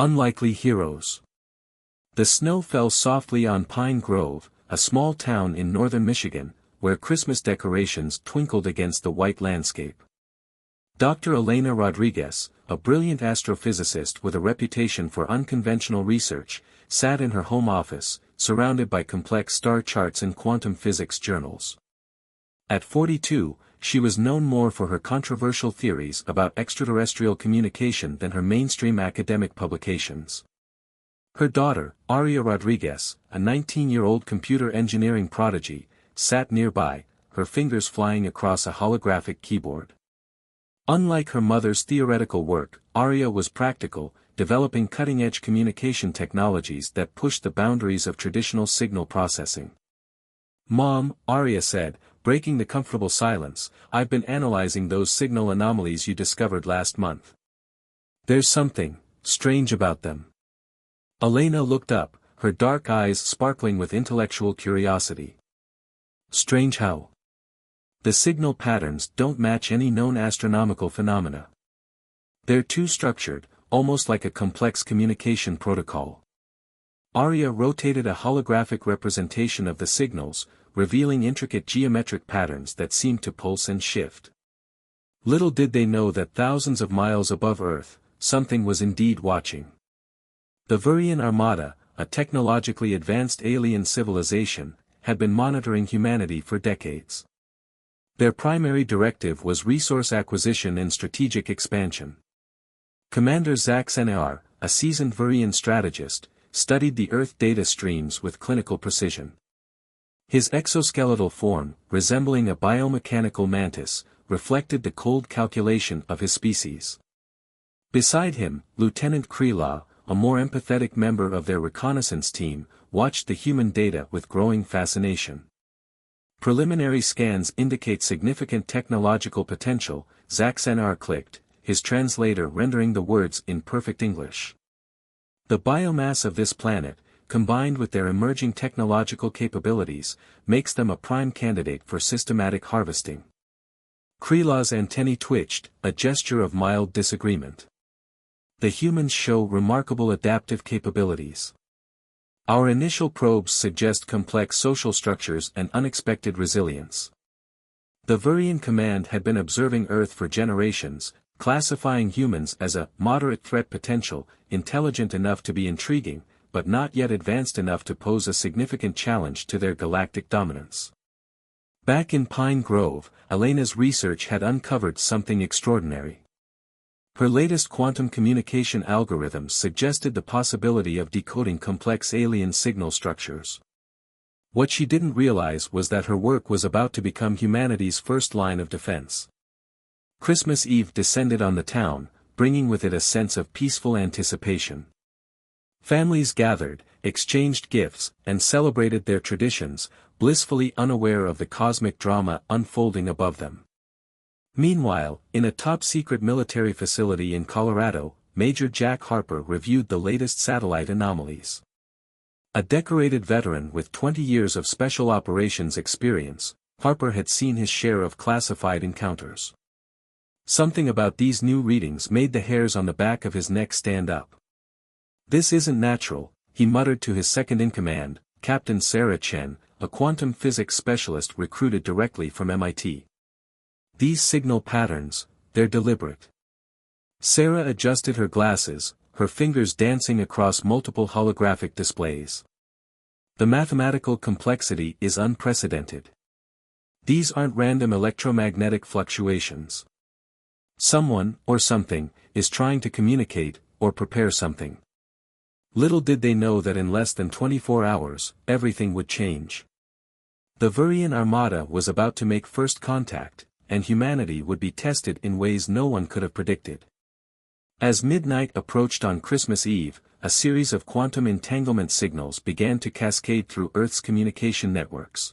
Unlikely heroes. The snow fell softly on Pine Grove, a small town in northern Michigan, where Christmas decorations twinkled against the white landscape. Dr. Elena Rodriguez, a brilliant astrophysicist with a reputation for unconventional research, sat in her home office, surrounded by complex star charts and quantum physics journals. At 42, she was known more for her controversial theories about extraterrestrial communication than her mainstream academic publications. Her daughter, Aria Rodriguez, a 19-year-old computer engineering prodigy, sat nearby, her fingers flying across a holographic keyboard. Unlike her mother's theoretical work, Aria was practical, developing cutting-edge communication technologies that pushed the boundaries of traditional signal processing. "Mom," Aria said, breaking the comfortable silence, "I've been analyzing those signal anomalies you discovered last month. There's something strange about them." Elena looked up, her dark eyes sparkling with intellectual curiosity. "Strange how?" "The signal patterns don't match any known astronomical phenomena. They're too structured, almost like a complex communication protocol." Aria rotated a holographic representation of the signals, revealing intricate geometric patterns that seemed to pulse and shift. Little did they know that thousands of miles above Earth, something was indeed watching. The Vurian Armada, a technologically advanced alien civilization, had been monitoring humanity for decades. Their primary directive was resource acquisition and strategic expansion. Commander Zaxenar, a seasoned Vurian strategist, studied the Earth data streams with clinical precision. His exoskeletal form, resembling a biomechanical mantis, reflected the cold calculation of his species. Beside him, Lieutenant Krila, a more empathetic member of their reconnaissance team, watched the human data with growing fascination. "Preliminary scans indicate significant technological potential," Zaxenar clicked, his translator rendering the words in perfect English. "The biomass of this planet, combined with their emerging technological capabilities, makes them a prime candidate for systematic harvesting." Krila's antennae twitched, a gesture of mild disagreement. "The humans show remarkable adaptive capabilities. Our initial probes suggest complex social structures and unexpected resilience." The Vurian command had been observing Earth for generations, classifying humans as a moderate threat potential, intelligent enough to be intriguing, but not yet advanced enough to pose a significant challenge to their galactic dominance. Back in Pine Grove, Elena's research had uncovered something extraordinary. Her latest quantum communication algorithms suggested the possibility of decoding complex alien signal structures. What she didn't realize was that her work was about to become humanity's first line of defense. Christmas Eve descended on the town, bringing with it a sense of peaceful anticipation. Families gathered, exchanged gifts, and celebrated their traditions, blissfully unaware of the cosmic drama unfolding above them. Meanwhile, in a top-secret military facility in Colorado, Major Jack Harper reviewed the latest satellite anomalies. A decorated veteran with 20 years of special operations experience, Harper had seen his share of classified encounters. Something about these new readings made the hairs on the back of his neck stand up. "This isn't natural," he muttered to his second-in-command, Captain Sarah Chen, a quantum physics specialist recruited directly from MIT. "These signal patterns, they're deliberate." Sarah adjusted her glasses, her fingers dancing across multiple holographic displays. "The mathematical complexity is unprecedented. These aren't random electromagnetic fluctuations. Someone, or something, is trying to communicate, or prepare something." Little did they know that in less than 24 hours, everything would change. The Vurian Armada was about to make first contact, and humanity would be tested in ways no one could have predicted. As midnight approached on Christmas Eve, a series of quantum entanglement signals began to cascade through Earth's communication networks.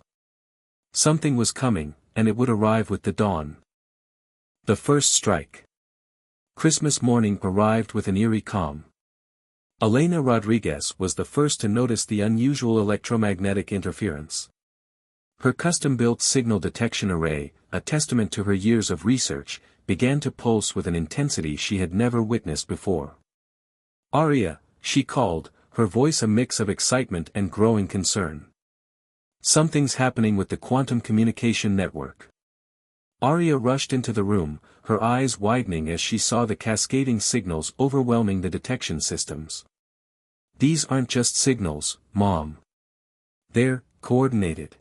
Something was coming, and it would arrive with the dawn. The first strike. Christmas morning arrived with an eerie calm. Elena Rodriguez was the first to notice the unusual electromagnetic interference. Her custom-built signal detection array, a testament to her years of research, began to pulse with an intensity she had never witnessed before. "Arya," she called, her voice a mix of excitement and growing concern. "Something's happening with the quantum communication network." Arya rushed into the room, her eyes widening as she saw the cascading signals overwhelming the detection systems. "These aren't just signals, Mom. They're coordinated.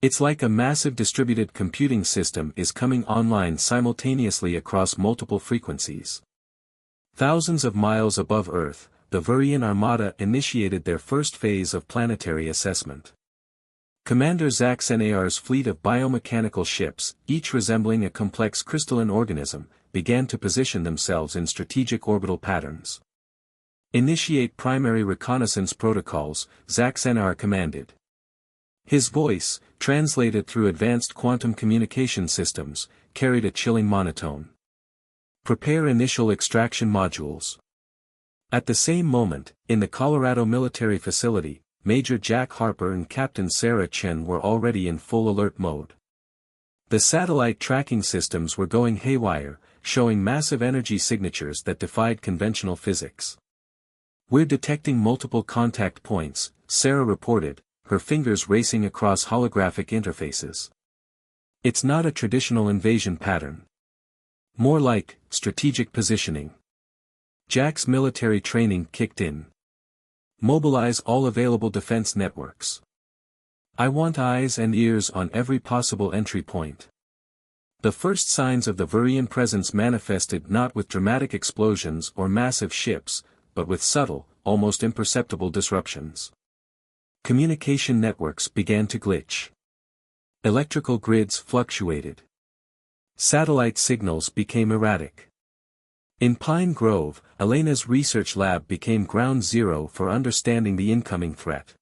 It's like a massive distributed computing system is coming online simultaneously across multiple frequencies." Thousands of miles above Earth, the Vurian Armada initiated their first phase of planetary assessment. Commander Zaxnar's fleet of biomechanical ships, each resembling a complex crystalline organism, began to position themselves in strategic orbital patterns. "Initiate primary reconnaissance protocols," Zaxnar commanded. His voice, translated through advanced quantum communication systems, carried a chilling monotone. "Prepare initial extraction modules." At the same moment, in the Colorado military facility, Major Jack Harper and Captain Sarah Chen were already in full alert mode. The satellite tracking systems were going haywire, showing massive energy signatures that defied conventional physics. "We're detecting multiple contact points," Sarah reported, her fingers racing across holographic interfaces. "It's not a traditional invasion pattern. More like strategic positioning." Jack's military training kicked in. "Mobilize all available defense networks. I want eyes and ears on every possible entry point." The first signs of the Vurian presence manifested not with dramatic explosions or massive ships, but with subtle, almost imperceptible disruptions. Communication networks began to glitch. Electrical grids fluctuated. Satellite signals became erratic. In Pine Grove, Elena's research lab became ground zero for understanding the incoming threat.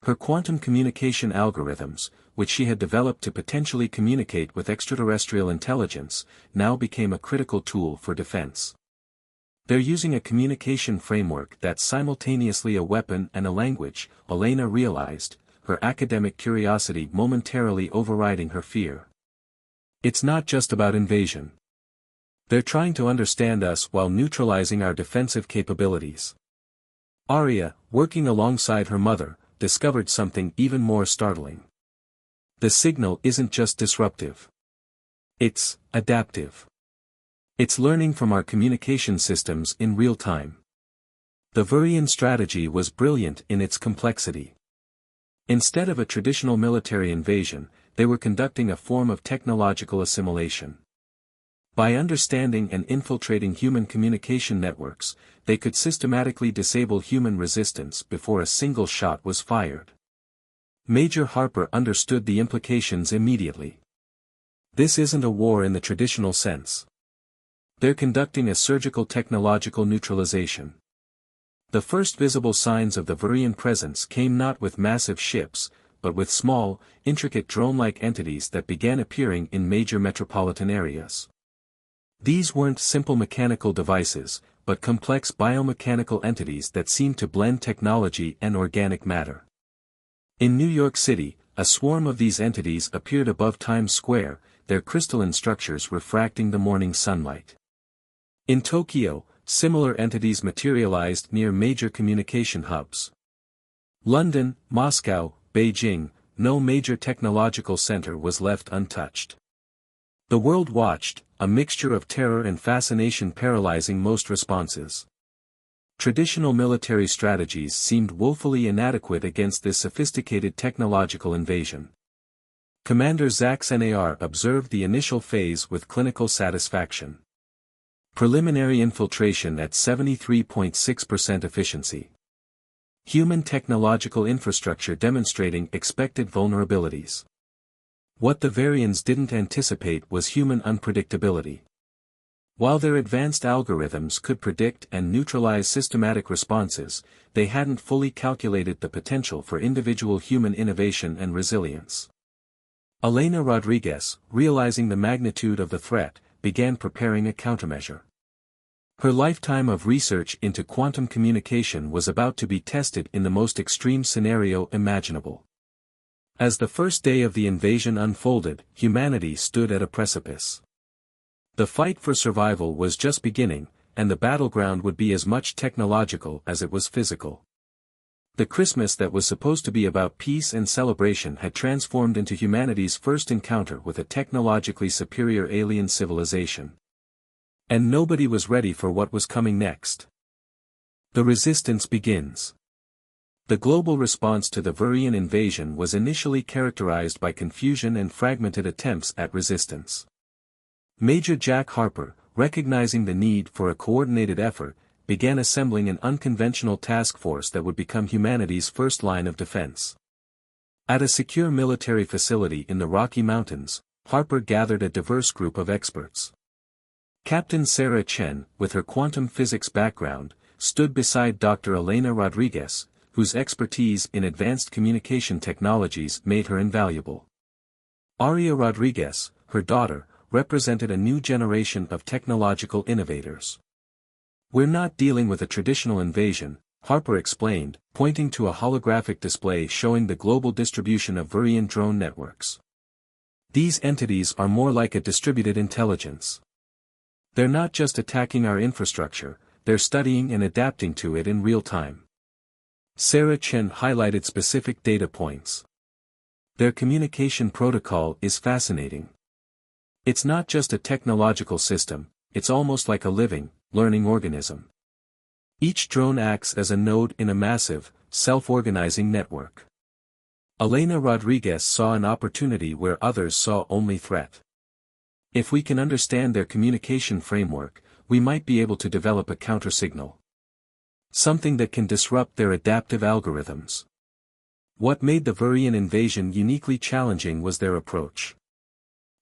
Her quantum communication algorithms, which she had developed to potentially communicate with extraterrestrial intelligence, now became a critical tool for defense. "They're using a communication framework that's simultaneously a weapon and a language," Elena realized, her academic curiosity momentarily overriding her fear. "It's not just about invasion. They're trying to understand us while neutralizing our defensive capabilities." Arya, working alongside her mother, discovered something even more startling. The signal isn't just disruptive. It's adaptive. It's learning from our communication systems in real time. The Vurian strategy was brilliant in its complexity. Instead of a traditional military invasion, they were conducting a form of technological assimilation. By understanding and infiltrating human communication networks, they could systematically disable human resistance before a single shot was fired. Major Harper understood the implications immediately. This isn't a war in the traditional sense. They're conducting a surgical technological neutralization. The first visible signs of the Vurian presence came not with massive ships, but with small, intricate drone-like entities that began appearing in major metropolitan areas. These weren't simple mechanical devices, but complex biomechanical entities that seemed to blend technology and organic matter. In New York City, a swarm of these entities appeared above Times Square, their crystalline structures refracting the morning sunlight. In Tokyo, similar entities materialized near major communication hubs. London, Moscow, Beijing, no major technological center was left untouched. The world watched, a mixture of terror and fascination paralyzing most responses. Traditional military strategies seemed woefully inadequate against this sophisticated technological invasion. Commander Zaxnar observed the initial phase with clinical satisfaction. Preliminary infiltration at 73.6% efficiency. Human technological infrastructure demonstrating expected vulnerabilities. What the Varians didn't anticipate was human unpredictability. While their advanced algorithms could predict and neutralize systematic responses, they hadn't fully calculated the potential for individual human innovation and resilience. Elena Rodriguez, realizing the magnitude of the threat, began preparing a countermeasure. Her lifetime of research into quantum communication was about to be tested in the most extreme scenario imaginable. As the first day of the invasion unfolded, humanity stood at a precipice. The fight for survival was just beginning, and the battleground would be as much technological as it was physical. The Christmas that was supposed to be about peace and celebration had transformed into humanity's first encounter with a technologically superior alien civilization. And nobody was ready for what was coming next. The resistance begins. The global response to the Virian invasion was initially characterized by confusion and fragmented attempts at resistance. Major Jack Harper, recognizing the need for a coordinated effort, began assembling an unconventional task force that would become humanity's first line of defense. At a secure military facility in the Rocky Mountains, Harper gathered a diverse group of experts. Captain Sarah Chen, with her quantum physics background, stood beside Dr. Elena Rodriguez, whose expertise in advanced communication technologies made her invaluable. Aria Rodriguez, her daughter, represented a new generation of technological innovators. "We're not dealing with a traditional invasion," Harper explained, pointing to a holographic display showing the global distribution of Virian drone networks. "These entities are more like a distributed intelligence. They're not just attacking our infrastructure, they're studying and adapting to it in real time." Sarah Chen highlighted specific data points. "Their communication protocol is fascinating. It's not just a technological system, it's almost like a living, learning organism. Each drone acts as a node in a massive, self-organizing network." Elena Rodriguez saw an opportunity where others saw only threat. "If we can understand their communication framework, we might be able to develop a counter-signal. Something that can disrupt their adaptive algorithms." What made the Virian invasion uniquely challenging was their approach.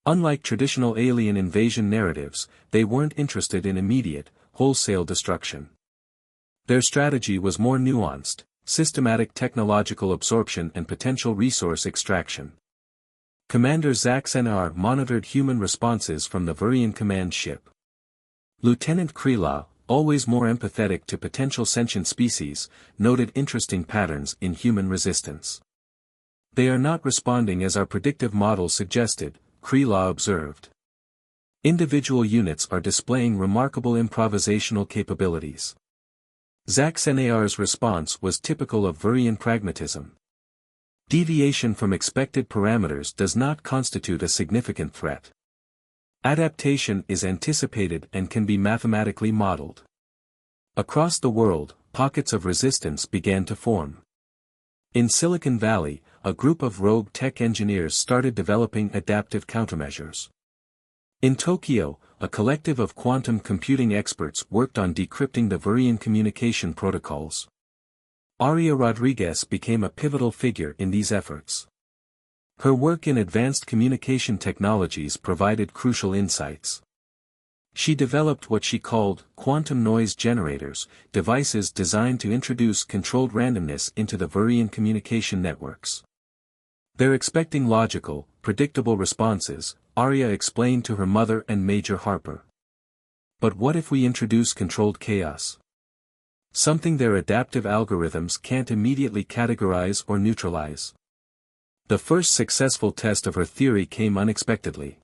Unlike traditional alien invasion narratives, they weren't interested in immediate, wholesale destruction. Their strategy was more nuanced, systematic technological absorption and potential resource extraction. Commander Zach Senar monitored human responses from the Virian command ship. Lieutenant Krila, always more empathetic to potential sentient species, noted interesting patterns in human resistance. "They are not responding as our predictive model suggested," Krila observed. "Individual units are displaying remarkable improvisational capabilities." Zach Senar's response was typical of Virian pragmatism. Deviation from expected parameters does not constitute a significant threat. Adaptation is anticipated and can be mathematically modeled. Across the world, pockets of resistance began to form. In Silicon Valley, a group of rogue tech engineers started developing adaptive countermeasures. In Tokyo, a collective of quantum computing experts worked on decrypting the Virian communication protocols. Aria Rodriguez became a pivotal figure in these efforts. Her work in advanced communication technologies provided crucial insights. She developed what she called quantum noise generators, devices designed to introduce controlled randomness into the Virian communication networks. "They're expecting logical, predictable responses," Aria explained to her mother and Major Harper. "But what if we introduce controlled chaos? Something their adaptive algorithms can't immediately categorize or neutralize." The first successful test of her theory came unexpectedly.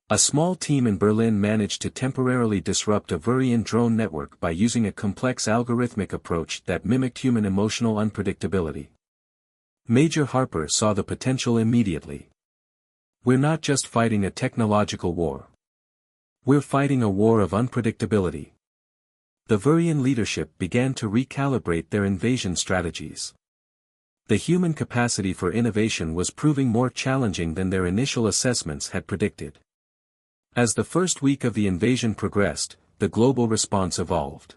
A small team in Berlin managed to temporarily disrupt a Virian drone network by using a complex algorithmic approach that mimicked human emotional unpredictability. Major Harper saw the potential immediately. "We're not just fighting a technological war. We're fighting a war of unpredictability." The Virian leadership began to recalibrate their invasion strategies. The human capacity for innovation was proving more challenging than their initial assessments had predicted. As the first week of the invasion progressed, the global response evolved.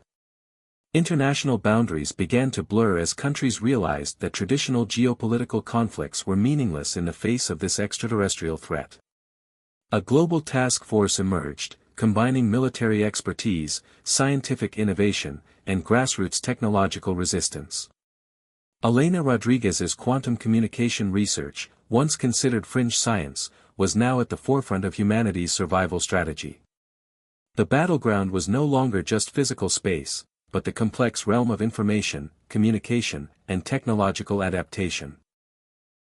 International boundaries began to blur as countries realized that traditional geopolitical conflicts were meaningless in the face of this extraterrestrial threat. A global task force emerged, combining military expertise, scientific innovation, and grassroots technological resistance. Elena Rodriguez's quantum communication research, once considered fringe science, was now at the forefront of humanity's survival strategy. The battleground was no longer just physical space, but the complex realm of information, communication, and technological adaptation.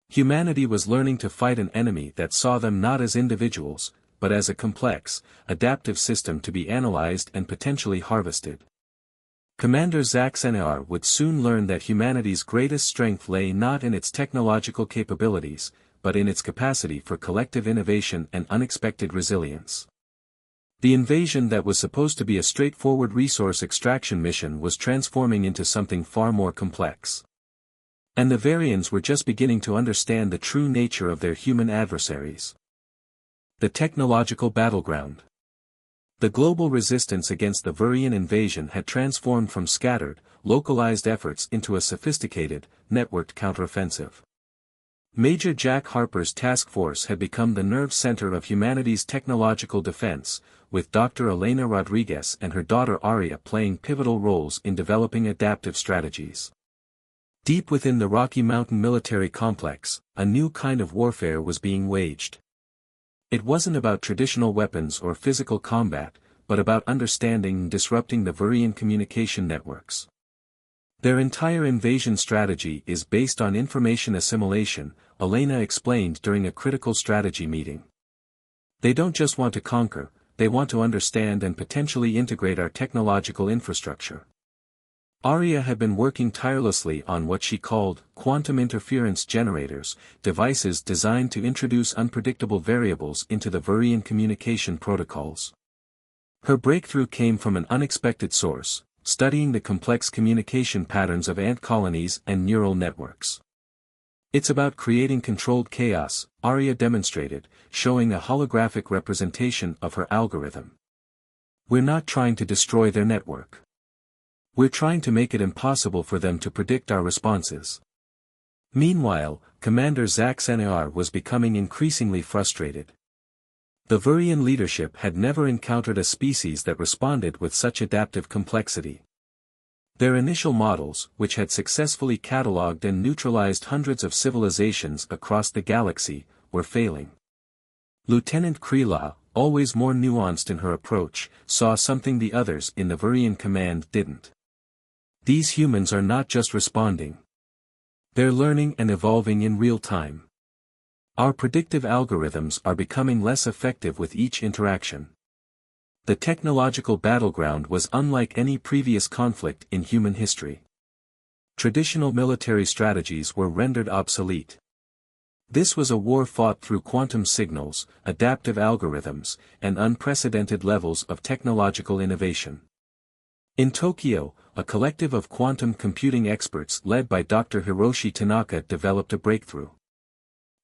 Humanity was learning to fight an enemy that saw them not as individuals, but as a complex, adaptive system to be analyzed and potentially harvested. Commander Zaxxar would soon learn that humanity's greatest strength lay not in its technological capabilities, but in its capacity for collective innovation and unexpected resilience. The invasion that was supposed to be a straightforward resource extraction mission was transforming into something far more complex. And the Varians were just beginning to understand the true nature of their human adversaries. The technological battleground. The global resistance against the Varian invasion had transformed from scattered, localized efforts into a sophisticated, networked counteroffensive. Major Jack Harper's task force had become the nerve center of humanity's technological defense, with Dr. Elena Rodriguez and her daughter Aria playing pivotal roles in developing adaptive strategies. Deep within the Rocky Mountain military complex, a new kind of warfare was being waged. It wasn't about traditional weapons or physical combat, but about understanding and disrupting the Varian communication networks. Their entire invasion strategy is based on information assimilation, Elena explained during a critical strategy meeting. They don't just want to conquer, they want to understand and potentially integrate our technological infrastructure. Aria had been working tirelessly on what she called quantum interference generators, devices designed to introduce unpredictable variables into the Varian communication protocols. Her breakthrough came from an unexpected source, studying the complex communication patterns of ant colonies and neural networks. It's about creating controlled chaos, Aria demonstrated, showing a holographic representation of her algorithm. We're not trying to destroy their network. We're trying to make it impossible for them to predict our responses. Meanwhile, Commander Zaxxar was becoming increasingly frustrated. The Varian leadership had never encountered a species that responded with such adaptive complexity. Their initial models, which had successfully catalogued and neutralized hundreds of civilizations across the galaxy, were failing. Lieutenant Krila, always more nuanced in her approach, saw something the others in the Varian command didn't. These humans are not just responding. They're learning and evolving in real time. Our predictive algorithms are becoming less effective with each interaction. The technological battleground was unlike any previous conflict in human history. Traditional military strategies were rendered obsolete. This was a war fought through quantum signals, adaptive algorithms, and unprecedented levels of technological innovation. In Tokyo, a collective of quantum computing experts led by Dr. Hiroshi Tanaka developed a breakthrough.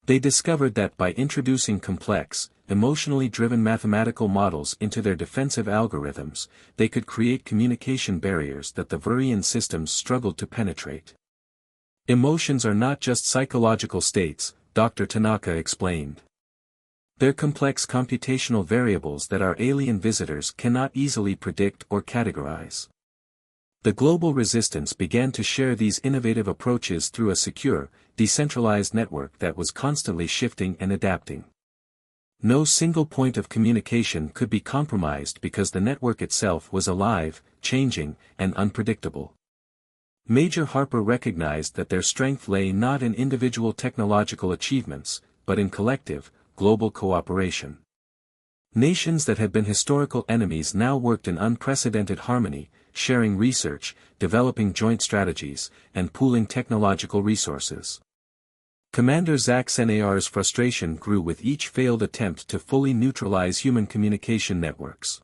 They discovered that by introducing complex, emotionally driven mathematical models into their defensive algorithms, they could create communication barriers that the Varian systems struggled to penetrate. Emotions are not just psychological states, Dr. Tanaka explained. They're complex computational variables that our alien visitors cannot easily predict or categorize. The global resistance began to share these innovative approaches through a secure, decentralized network that was constantly shifting and adapting. No single point of communication could be compromised because the network itself was alive, changing, and unpredictable. Major Harper recognized that their strength lay not in individual technological achievements, but in collective, global cooperation. Nations that had been historical enemies now worked in unprecedented harmony, sharing research, developing joint strategies, and pooling technological resources. Commander Zaxxar's frustration grew with each failed attempt to fully neutralize human communication networks.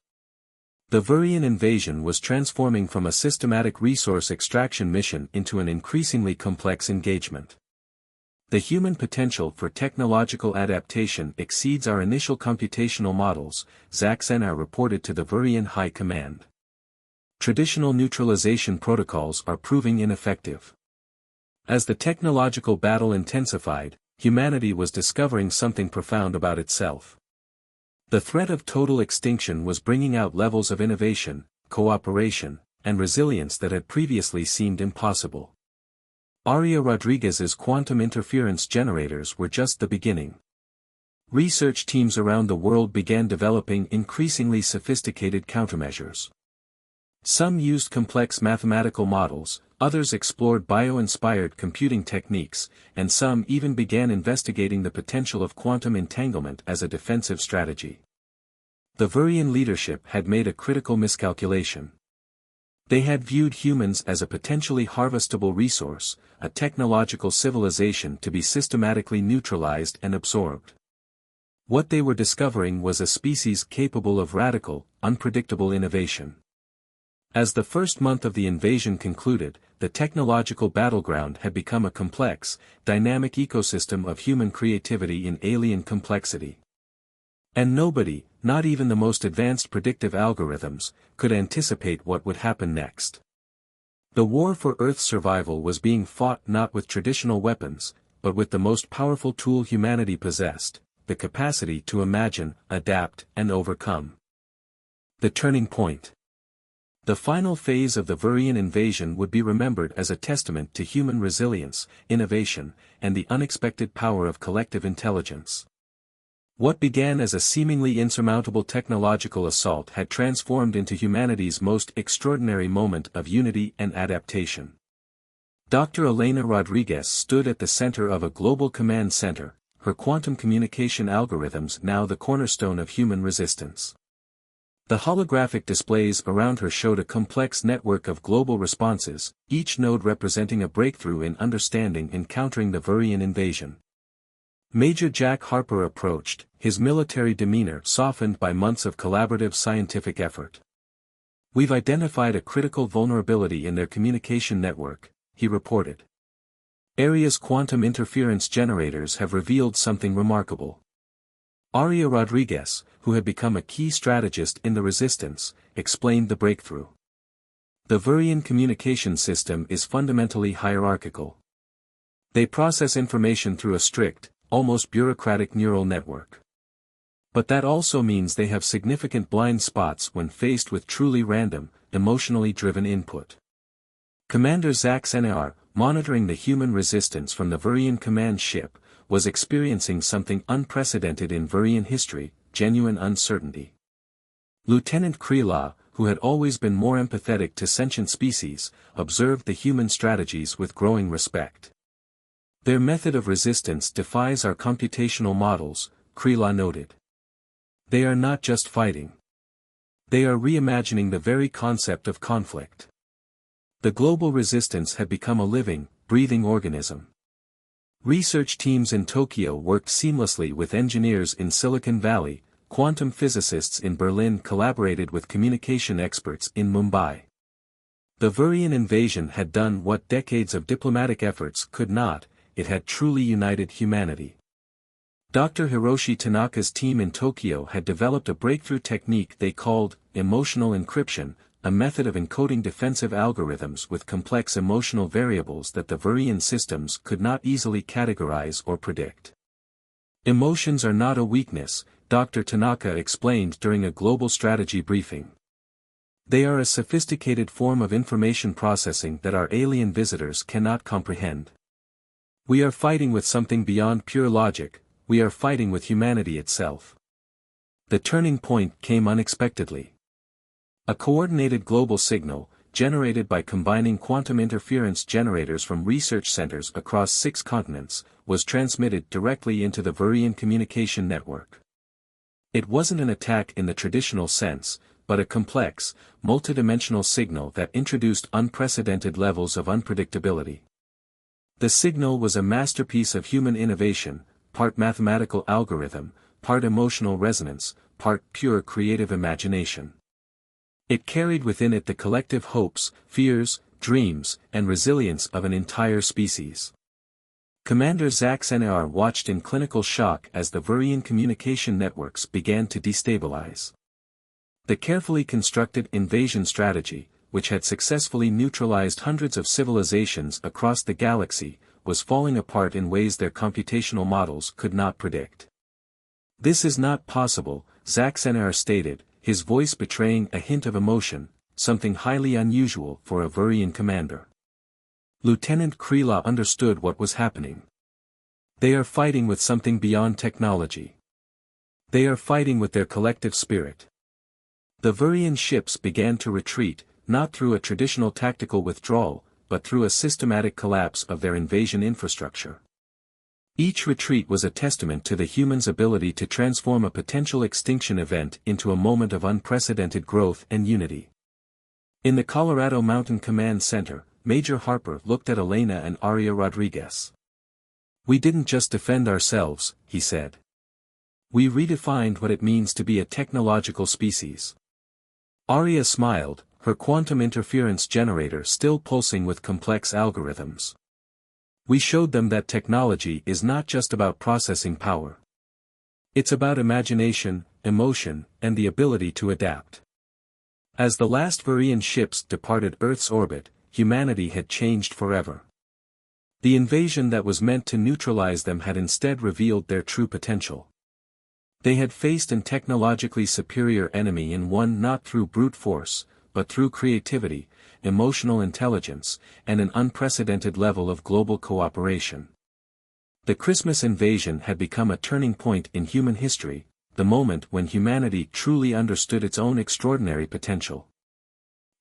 The Varian invasion was transforming from a systematic resource extraction mission into an increasingly complex engagement. The human potential for technological adaptation exceeds our initial computational models, Zaxxar reported to the Varian High Command. Traditional neutralization protocols are proving ineffective. As the technological battle intensified, humanity was discovering something profound about itself. The threat of total extinction was bringing out levels of innovation, cooperation, and resilience that had previously seemed impossible. Aria Rodriguez's quantum interference generators were just the beginning. Research teams around the world began developing increasingly sophisticated countermeasures. Some used complex mathematical models, others explored bio-inspired computing techniques, and some even began investigating the potential of quantum entanglement as a defensive strategy. The Vurian leadership had made a critical miscalculation. They had viewed humans as a potentially harvestable resource, a technological civilization to be systematically neutralized and absorbed. What they were discovering was a species capable of radical, unpredictable innovation. As the first month of the invasion concluded, the technological battleground had become a complex, dynamic ecosystem of human creativity in alien complexity. And nobody, not even the most advanced predictive algorithms, could anticipate what would happen next. The war for Earth's survival was being fought not with traditional weapons, but with the most powerful tool humanity possessed, the capacity to imagine, adapt, and overcome. The turning point. The final phase of the Vurian invasion would be remembered as a testament to human resilience, innovation, and the unexpected power of collective intelligence. What began as a seemingly insurmountable technological assault had transformed into humanity's most extraordinary moment of unity and adaptation. Dr. Elena Rodriguez stood at the center of a global command center, her quantum communication algorithms now the cornerstone of human resistance. The holographic displays around her showed a complex network of global responses, each node representing a breakthrough in understanding and countering the Vurian invasion. Major Jack Harper approached, his military demeanor softened by months of collaborative scientific effort. "We've identified a critical vulnerability in their communication network," he reported. "Area's quantum interference generators have revealed something remarkable." Aria Rodriguez, who had become a key strategist in the resistance, explained the breakthrough. "The Vurian communication system is fundamentally hierarchical. They process information through a strict, almost bureaucratic neural network. But that also means they have significant blind spots when faced with truly random, emotionally driven input." Commander Zach Senear, monitoring the human resistance from the Vurian command ship, was experiencing something unprecedented in Vurian history, genuine uncertainty. Lieutenant Krila, who had always been more empathetic to sentient species, observed the human strategies with growing respect. "Their method of resistance defies our computational models," Krila noted. "They are not just fighting. They are reimagining the very concept of conflict." The global resistance had become a living, breathing organism. Research teams in Tokyo worked seamlessly with engineers in Silicon Valley, quantum physicists in Berlin collaborated with communication experts in Mumbai. The Vurian invasion had done what decades of diplomatic efforts could not. It had truly united humanity. Dr. Hiroshi Tanaka's team in Tokyo had developed a breakthrough technique they called emotional encryption, a method of encoding defensive algorithms with complex emotional variables that the Vurian systems could not easily categorize or predict. "Emotions are not a weakness," Dr. Tanaka explained during a global strategy briefing. "They are a sophisticated form of information processing that our alien visitors cannot comprehend. We are fighting with something beyond pure logic, we are fighting with humanity itself." The turning point came unexpectedly. A coordinated global signal, generated by combining quantum interference generators from research centers across 6 continents, was transmitted directly into the Vurian communication network. It wasn't an attack in the traditional sense, but a complex, multidimensional signal that introduced unprecedented levels of unpredictability. The signal was a masterpiece of human innovation, part mathematical algorithm, part emotional resonance, part pure creative imagination. It carried within it the collective hopes, fears, dreams, and resilience of an entire species. Commander Zach Senear watched in clinical shock as the Vurian communication networks began to destabilize. The carefully constructed invasion strategy, which had successfully neutralized hundreds of civilizations across the galaxy, was falling apart in ways their computational models could not predict. "This is not possible," Zach Senear stated, his voice betraying a hint of emotion, something highly unusual for a Vurian commander. Lieutenant Krila understood what was happening. "They are fighting with something beyond technology. They are fighting with their collective spirit." The Vurian ships began to retreat, not through a traditional tactical withdrawal, but through a systematic collapse of their invasion infrastructure. Each retreat was a testament to the humans' ability to transform a potential extinction event into a moment of unprecedented growth and unity. In the Colorado Mountain Command Center, Major Harper looked at Elena and Aria Rodriguez. "We didn't just defend ourselves," he said. "We redefined what it means to be a technological species." Aria smiled, her quantum interference generator still pulsing with complex algorithms. "We showed them that technology is not just about processing power. It's about imagination, emotion, and the ability to adapt." As the last Varian ships departed Earth's orbit, humanity had changed forever. The invasion that was meant to neutralize them had instead revealed their true potential. They had faced an technologically superior enemy and won not through brute force, but through creativity, emotional intelligence, and an unprecedented level of global cooperation. The Christmas invasion had become a turning point in human history, the moment when humanity truly understood its own extraordinary potential.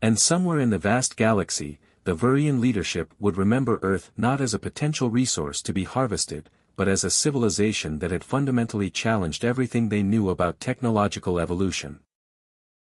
And somewhere in the vast galaxy, the Varian leadership would remember Earth not as a potential resource to be harvested, but as a civilization that had fundamentally challenged everything they knew about technological evolution.